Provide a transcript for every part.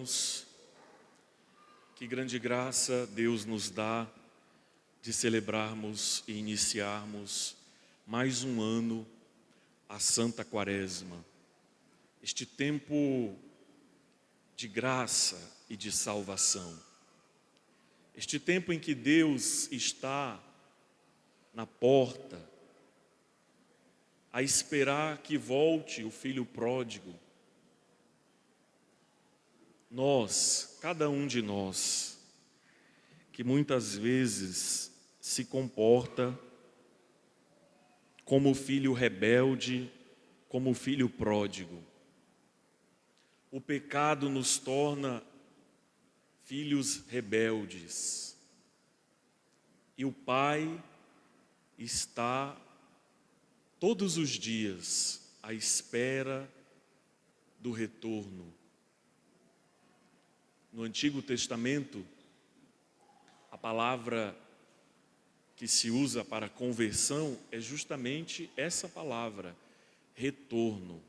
irmãos, que grande graça Deus nos dá de celebrarmos e iniciarmos mais um ano a Santa Quaresma, este tempo de graça e de salvação, este tempo em que Deus está na porta, a esperar que volte o filho pródigo. Nós, cada um de nós, que muitas vezes se comporta como filho rebelde, como filho pródigo. O pecado nos torna filhos rebeldes. E o Pai está todos os dias à espera do retorno. No Antigo Testamento, a palavra que se usa para conversão é justamente essa palavra, retorno.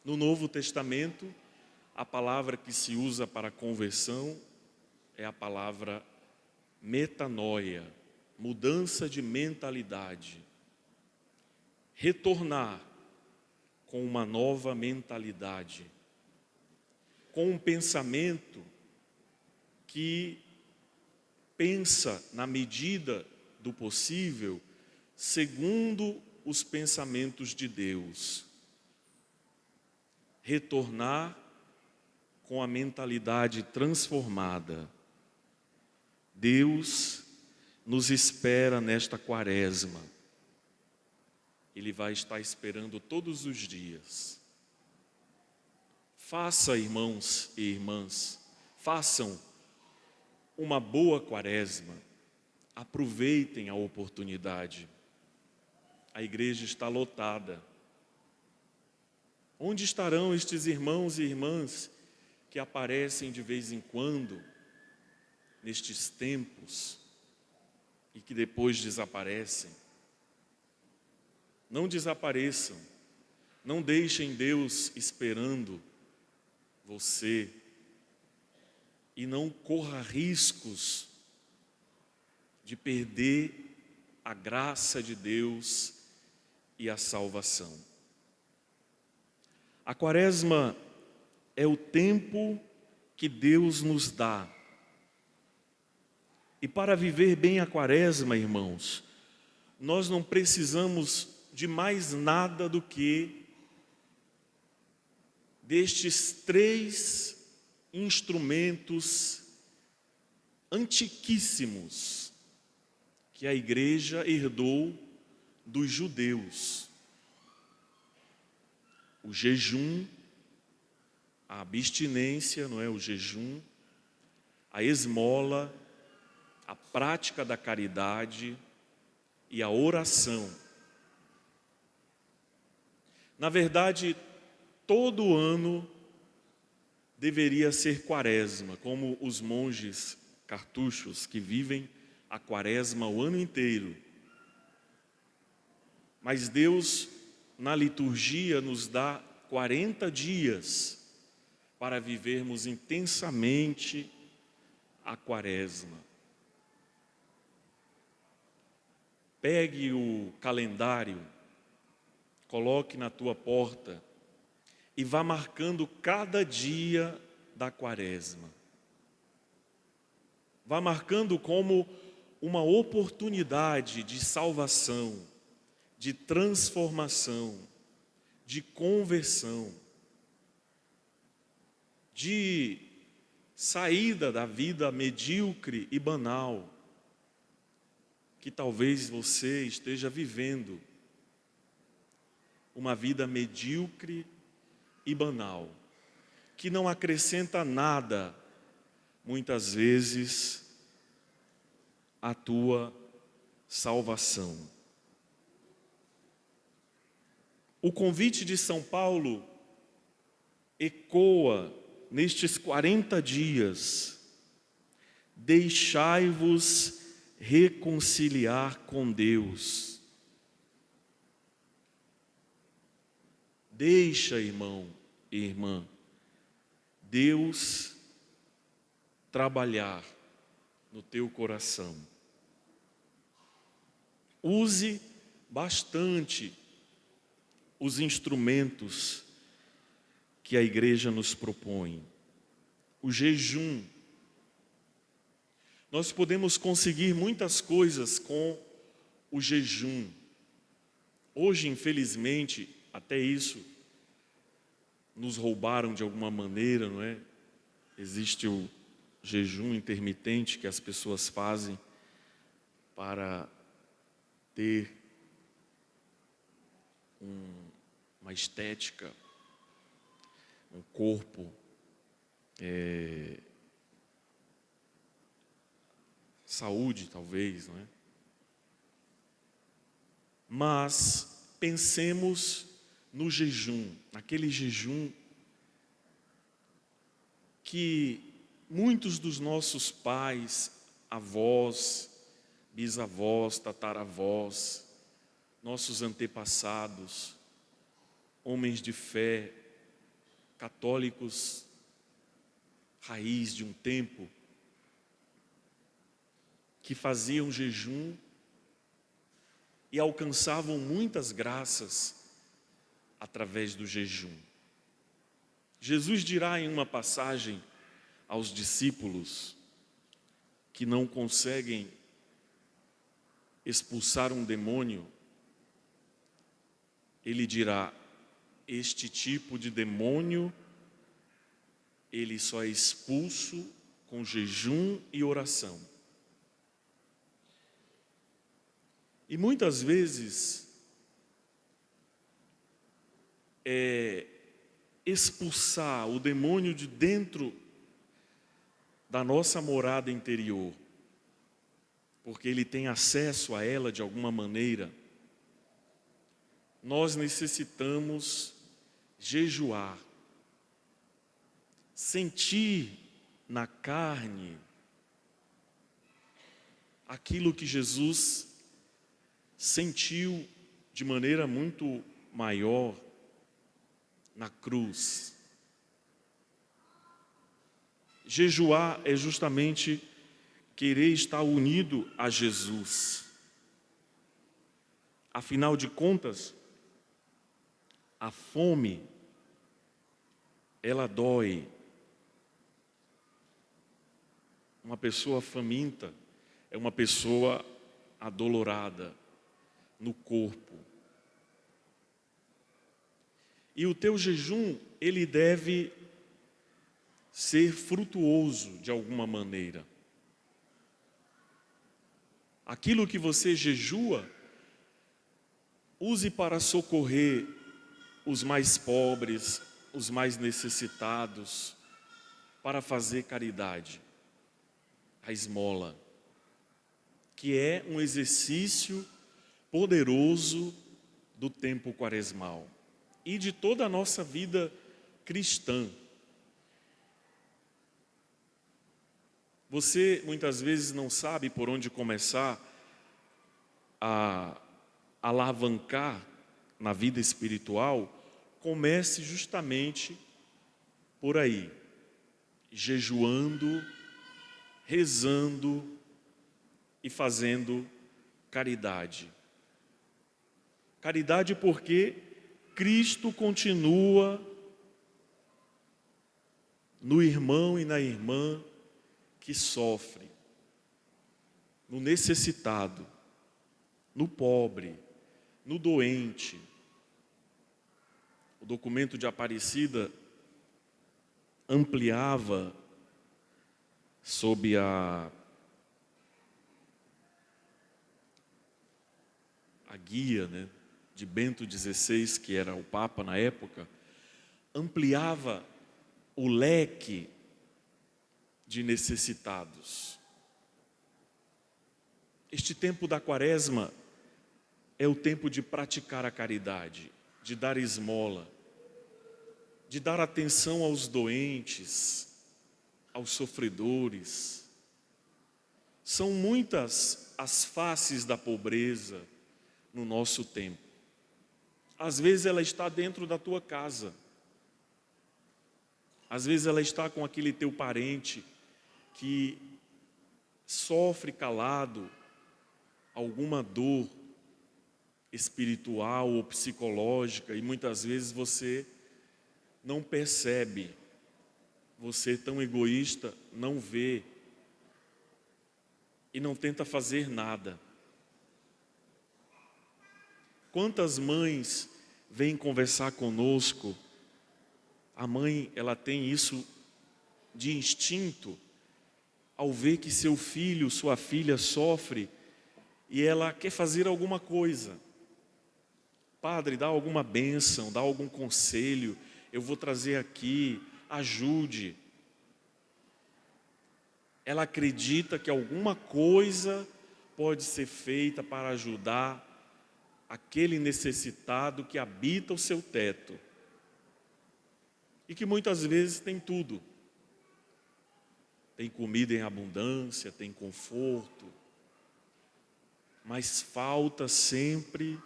No Novo Testamento, a palavra que se usa para conversão é a palavra metanoia, mudança de mentalidade. Retornar com uma nova mentalidade, com um pensamento que pensa na medida do possível, segundo os pensamentos de Deus. Retornar com a mentalidade transformada. Deus nos espera nesta Quaresma. Ele vai estar esperando todos os dias. Faça, irmãos e irmãs, façam uma boa Quaresma. Aproveitem a oportunidade. A igreja está lotada. Onde estarão estes irmãos e irmãs que aparecem de vez em quando, nestes tempos, e que depois desaparecem? Não desapareçam, não deixem Deus esperando você e não corra riscos de perder a graça de Deus e a salvação. A Quaresma é o tempo que Deus nos dá. E para viver bem a Quaresma, irmãos, nós não precisamos de mais nada do que destes 3 instrumentos antiquíssimos que a igreja herdou dos judeus: o jejum, a abstinência, não é? O jejum, a esmola, a prática da caridade e a oração. Na verdade, todo ano deveria ser Quaresma, como os monges cartuchos que vivem a Quaresma o ano inteiro. Mas Deus, na liturgia, nos dá 40 dias para vivermos intensamente a Quaresma. Pegue o calendário, coloque na tua porta e vá marcando cada dia da Quaresma. Vá marcando como uma oportunidade de salvação, de transformação, de conversão, de saída da vida medíocre e banal que talvez você esteja vivendo. Uma vida medíocre e banal, que não acrescenta nada, muitas vezes, à tua salvação. O convite de São Paulo ecoa nestes 40 dias: deixai-vos reconciliar com Deus. Deixa, irmão e irmã, Deus trabalhar no teu coração. Use bastante os instrumentos que a igreja nos propõe. O jejum. Nós podemos conseguir muitas coisas com o jejum. Hoje, infelizmente, até isso nos roubaram de alguma maneira, não é? Existe o jejum intermitente que as pessoas fazem para ter uma estética, um corpo saúde, talvez, não é? Mas pensemos no jejum, naquele jejum que muitos dos nossos pais, avós, bisavós, tataravós, nossos antepassados, homens de fé, católicos, raiz de um tempo, que faziam jejum e alcançavam muitas graças através do jejum. Jesus dirá em uma passagem aos discípulos que não conseguem expulsar um demônio, ele dirá: este tipo de demônio, ele só é expulso com jejum e oração. E muitas vezes, expulsar o demônio de dentro da nossa morada interior, porque ele tem acesso a ela de alguma maneira, nós necessitamos jejuar, sentir na carne aquilo que Jesus sentiu de maneira muito maior na cruz. Jejuar é justamente querer estar unido a Jesus. Afinal de contas, a fome, ela dói. Uma pessoa faminta é uma pessoa adolorada no corpo. E o teu jejum, ele deve ser frutuoso de alguma maneira. Aquilo que você jejua, use para socorrer os mais pobres, os mais necessitados, para fazer caridade, a esmola, que é um exercício poderoso do tempo quaresmal e de toda a nossa vida cristã. Você muitas vezes não sabe por onde começar a alavancar na vida espiritual. Comece justamente por aí, jejuando, rezando e fazendo caridade. Caridade porque Cristo continua no irmão e na irmã que sofre, no necessitado, no pobre, no doente. O documento de Aparecida ampliava sob a guia, né, de Bento XVI, que era o Papa na época, ampliava o leque de necessitados. Este tempo da Quaresma é o tempo de praticar a caridade, de dar esmola, de dar atenção aos doentes, aos sofredores. São muitas as faces da pobreza no nosso tempo. Às vezes ela está dentro da tua casa. Às vezes ela está com aquele teu parente que sofre calado alguma dor espiritual ou psicológica e muitas vezes você não percebe, você tão egoísta, não vê e não tenta fazer nada. Quantas mães vêm conversar conosco? A mãe, ela tem isso de instinto, ao ver que seu filho, sua filha sofre e ela quer fazer alguma coisa. Padre, dá alguma bênção, dá algum conselho, eu vou trazer aqui, ajude. Ela acredita que alguma coisa pode ser feita para ajudar aquele necessitado que habita o seu teto. E que muitas vezes tem tudo. Tem comida em abundância, tem conforto, mas falta sempre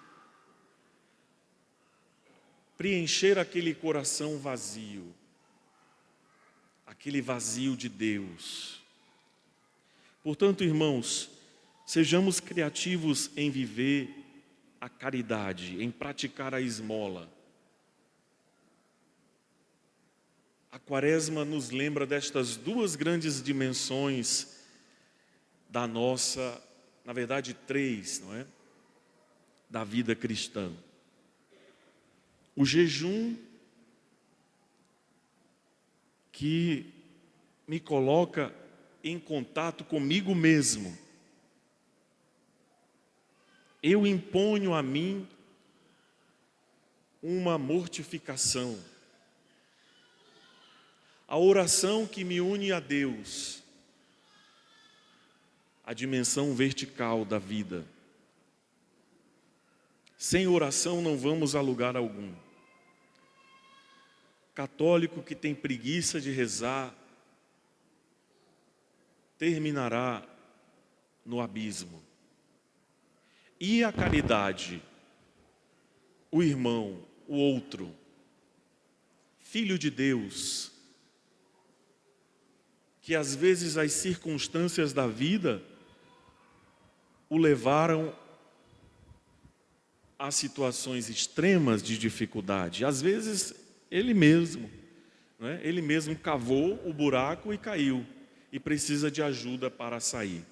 preencher aquele coração vazio, aquele vazio de Deus. Portanto, irmãos, sejamos criativos em viver a caridade, em praticar a esmola. A Quaresma nos lembra destas duas grandes dimensões da nossa, na verdade, três, não é? Da vida cristã. O jejum que me coloca em contato comigo mesmo. Eu imponho a mim uma mortificação. A oração que me une a Deus, a dimensão vertical da vida. Sem oração não vamos a lugar algum. Católico que tem preguiça de rezar, terminará no abismo. E a caridade, o irmão, o outro, filho de Deus, que às vezes as circunstâncias da vida o levaram a situações extremas de dificuldade. Às vezes ele mesmo, não é? Ele mesmo cavou o buraco e caiu e precisa de ajuda para sair.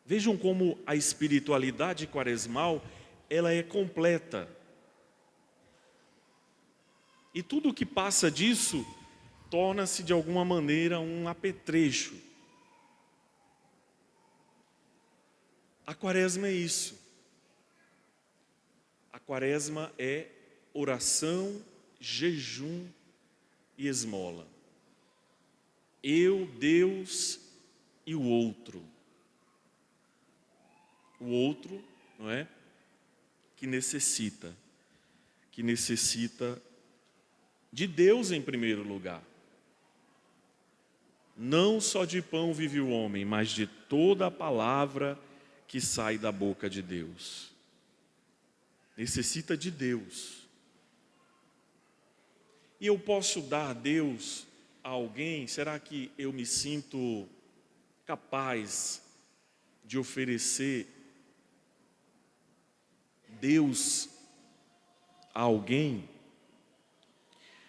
Vejam como a espiritualidade quaresmal, ela é completa. E tudo o que passa disso torna-se de alguma maneira um apetrecho. A Quaresma é isso. A Quaresma é oração, jejum e esmola. Eu, Deus e o outro. O outro, não é? Que necessita de Deus em primeiro lugar. Não só de pão vive o homem, mas de toda a palavra que sai da boca de Deus. Necessita de Deus. E eu posso dar a Deus a alguém? Será que eu me sinto capaz de oferecer Deus a alguém?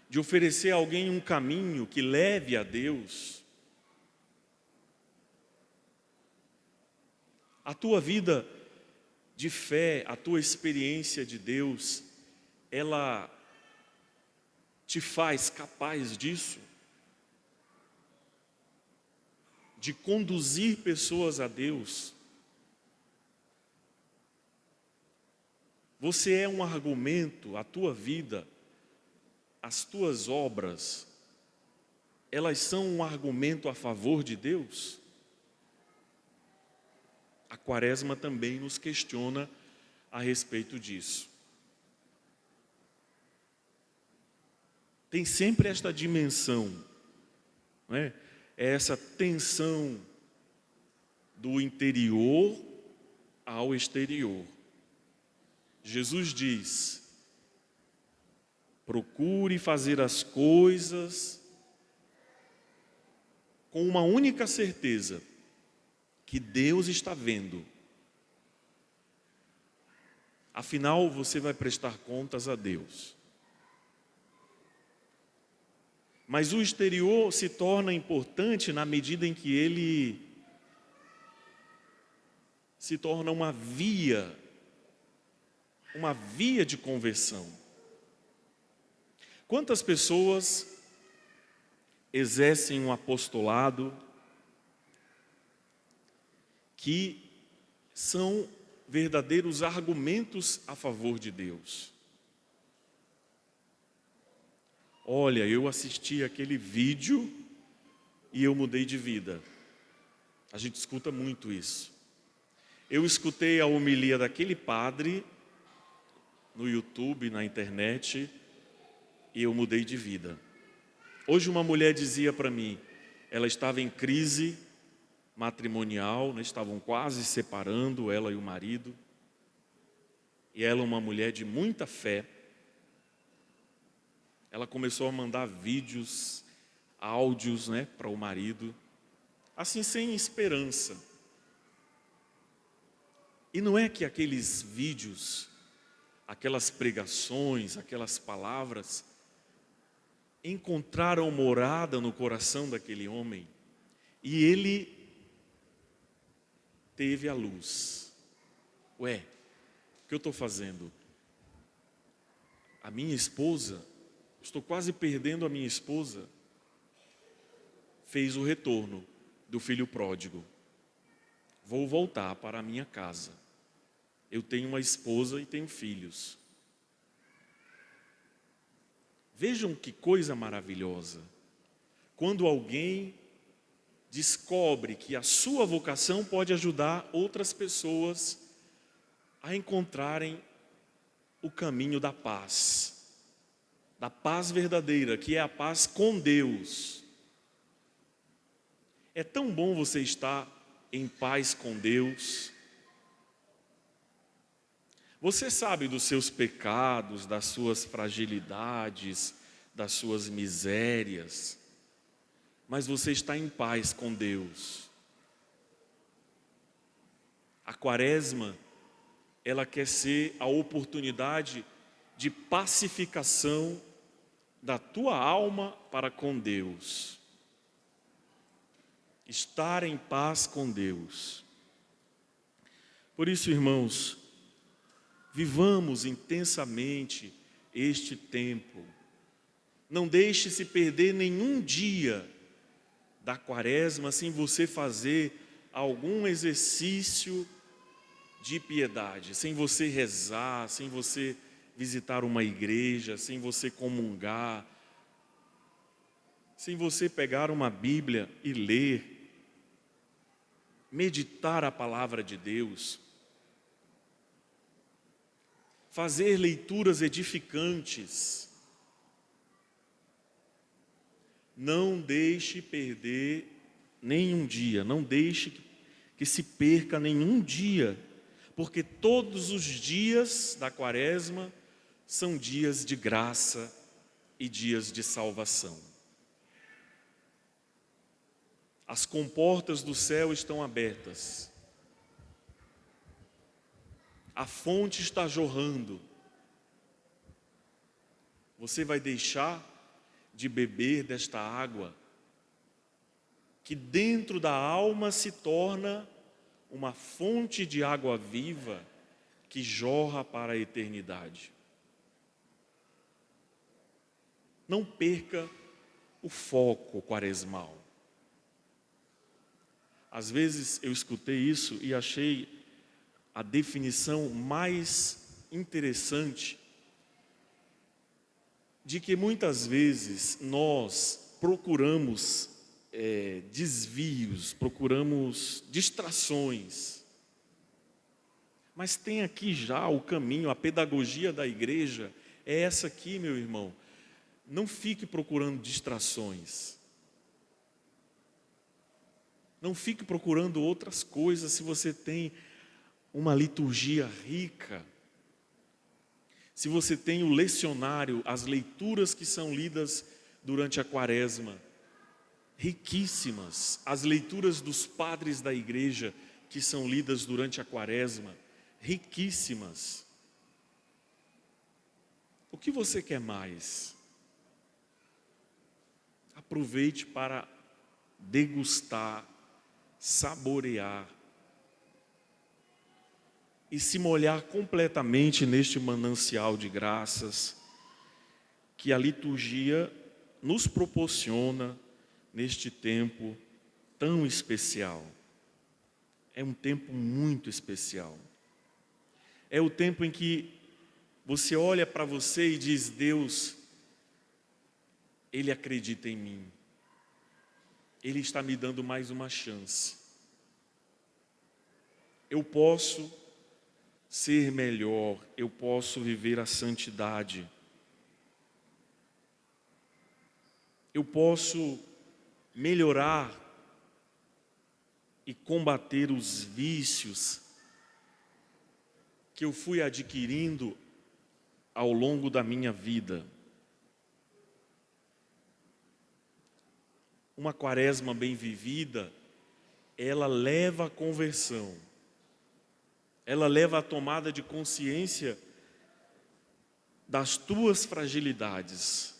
De oferecer a alguém um caminho que leve a Deus? A tua vida de fé, a tua experiência de Deus, ela te faz capaz disso? De conduzir pessoas a Deus? Você é um argumento, a tua vida, as tuas obras, elas são um argumento a favor de Deus? A Quaresma também nos questiona a respeito disso. Tem sempre esta dimensão, não é? É essa tensão do interior ao exterior. Jesus diz: Procure fazer as coisas com uma única certeza, que Deus está vendo. Afinal, você vai prestar contas a Deus. Mas o exterior se torna importante na medida em que ele se torna uma via de conversão. Quantas pessoas exercem um apostolado que são verdadeiros argumentos a favor de Deus? Olha, eu assisti aquele vídeo e eu mudei de vida. A gente escuta muito isso. Eu escutei a homilia daquele padre no YouTube, na internet, e eu mudei de vida. Hoje uma mulher dizia para mim, ela estava em crise matrimonial, né, estavam quase separando, ela e o marido, e ela, uma mulher de muita fé, ela começou a mandar vídeos, áudios, né, para o marido, assim sem esperança. E não é que aqueles vídeos, aquelas pregações, aquelas palavras encontraram morada no coração daquele homem e ele teve a luz. Ué, o que eu estou fazendo? A minha esposa, estou quase perdendo a minha esposa, fez o retorno do filho pródigo. Vou voltar para a minha casa. Eu tenho uma esposa e tenho filhos. Vejam que coisa maravilhosa. Quando alguém descobre que a sua vocação pode ajudar outras pessoas a encontrarem o caminho da paz verdadeira, que é a paz com Deus. É tão bom você estar em paz com Deus. Você sabe dos seus pecados, das suas fragilidades, das suas misérias, mas você está em paz com Deus. A quaresma, ela quer ser a oportunidade de pacificação da tua alma para com Deus. Estar em paz com Deus. Por isso, irmãos, vivamos intensamente este tempo. Não deixe se perder nenhum dia da quaresma sem você fazer algum exercício de piedade, sem você rezar, sem você visitar uma igreja, sem você comungar, sem você pegar uma Bíblia e ler, meditar a palavra de Deus, fazer leituras edificantes. Não deixe perder nenhum dia, não deixe que se perca nenhum dia, porque todos os dias da quaresma são dias de graça e dias de salvação. As comportas do céu estão abertas. A fonte está jorrando. Você vai deixar de beber desta água, que dentro da alma se torna uma fonte de água viva que jorra para a eternidade. Não perca o foco quaresmal. Às vezes eu escutei isso e achei a definição mais interessante de que muitas vezes nós procuramos desvios, procuramos distrações. Mas tem aqui já o caminho, a pedagogia da igreja é essa aqui, meu irmão. Não fique procurando distrações. Não fique procurando outras coisas se você tem uma liturgia rica. se você tem o lecionário, as leituras que são lidas durante a quaresma, riquíssimas, as leituras dos padres da igreja que são lidas durante a quaresma, riquíssimas. O que você quer mais? Aproveite para degustar, saborear e se molhar completamente neste manancial de graças que a liturgia nos proporciona neste tempo tão especial. É um tempo muito especial. É o tempo em que você olha para você e diz: Deus, Ele acredita em mim. Ele está me dando mais uma chance. Eu posso ser melhor, eu posso viver a santidade. Eu posso melhorar e combater os vícios que eu fui adquirindo ao longo da minha vida. Uma quaresma bem vivida, ela leva à conversão. Ela leva à tomada de consciência das tuas fragilidades.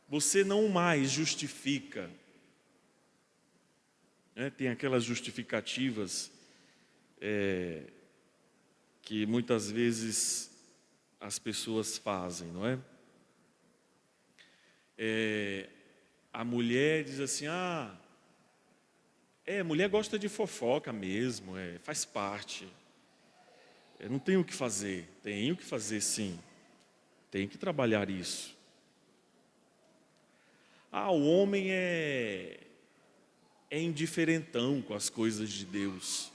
Você não mais justifica. Tem aquelas justificativas que muitas vezes as pessoas fazem, não é? A mulher diz assim: mulher gosta de fofoca mesmo, faz parte. Eu não tenho o que fazer. Tenho que fazer, sim. Tenho que trabalhar isso. O homem é indiferentão com as coisas de Deus.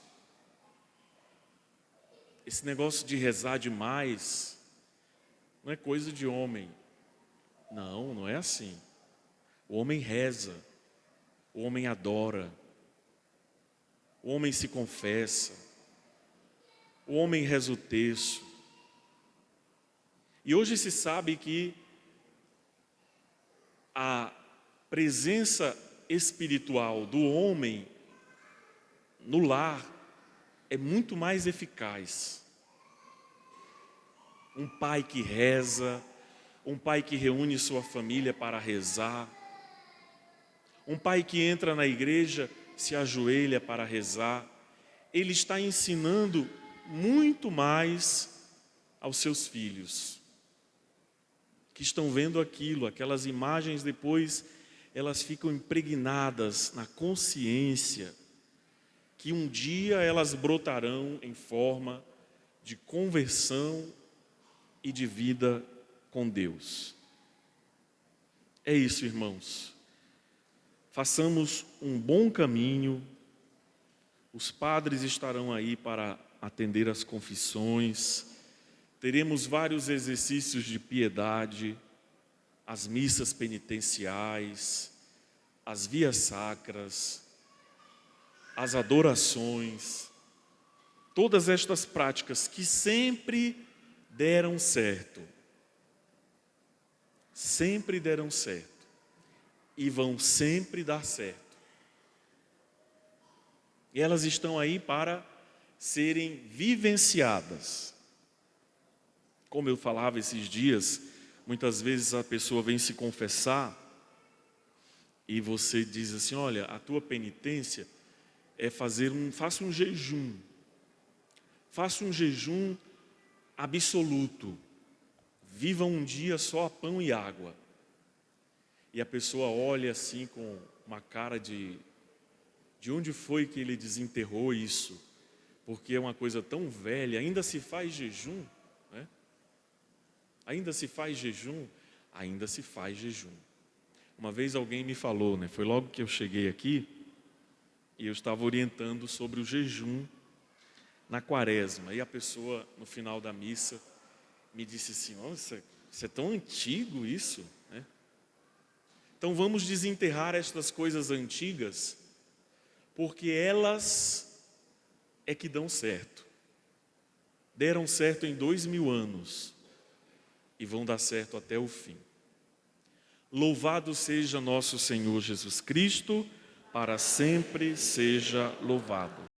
Esse negócio de rezar demais não é coisa de homem. Não, não é assim. O homem reza, o homem adora, o homem se confessa, o homem reza o terço. E hoje se sabe que a presença espiritual do homem no lar é muito mais eficaz. Um pai que reza, um pai que reúne sua família para rezar, um pai que entra na igreja, se ajoelha para rezar, ele está ensinando muito mais aos seus filhos, que estão vendo aquilo, aquelas imagens depois, elas ficam impregnadas na consciência, que um dia elas brotarão em forma de conversão e de vida com Deus. É isso, irmãos. Façamos um bom caminho. Os padres estarão aí para atender as confissões. Teremos vários exercícios de piedade, as missas penitenciais, as vias sacras, as adorações, todas estas práticas que sempre deram certo e vão sempre dar certo. E elas estão aí para serem vivenciadas. Como eu falava esses dias, muitas vezes a pessoa vem se confessar e você diz assim: olha, a tua penitência é faça um jejum. Faça um jejum absoluto. Viva um dia só a pão e água. E a pessoa olha assim com uma cara de onde foi que ele desenterrou isso? Porque é uma coisa tão velha, ainda se faz jejum, né? Ainda se faz jejum? Ainda se faz jejum. Uma vez alguém me falou, né? Foi logo que eu cheguei aqui, e eu estava orientando sobre o jejum na quaresma. E a pessoa, no final da missa, me disse assim: nossa, isso é tão antigo isso, né? Então vamos desenterrar estas coisas antigas, porque elas é que dão certo. Deram certo em 2000 anos. e vão dar certo até o fim. Louvado seja nosso Senhor Jesus Cristo, para sempre seja louvado.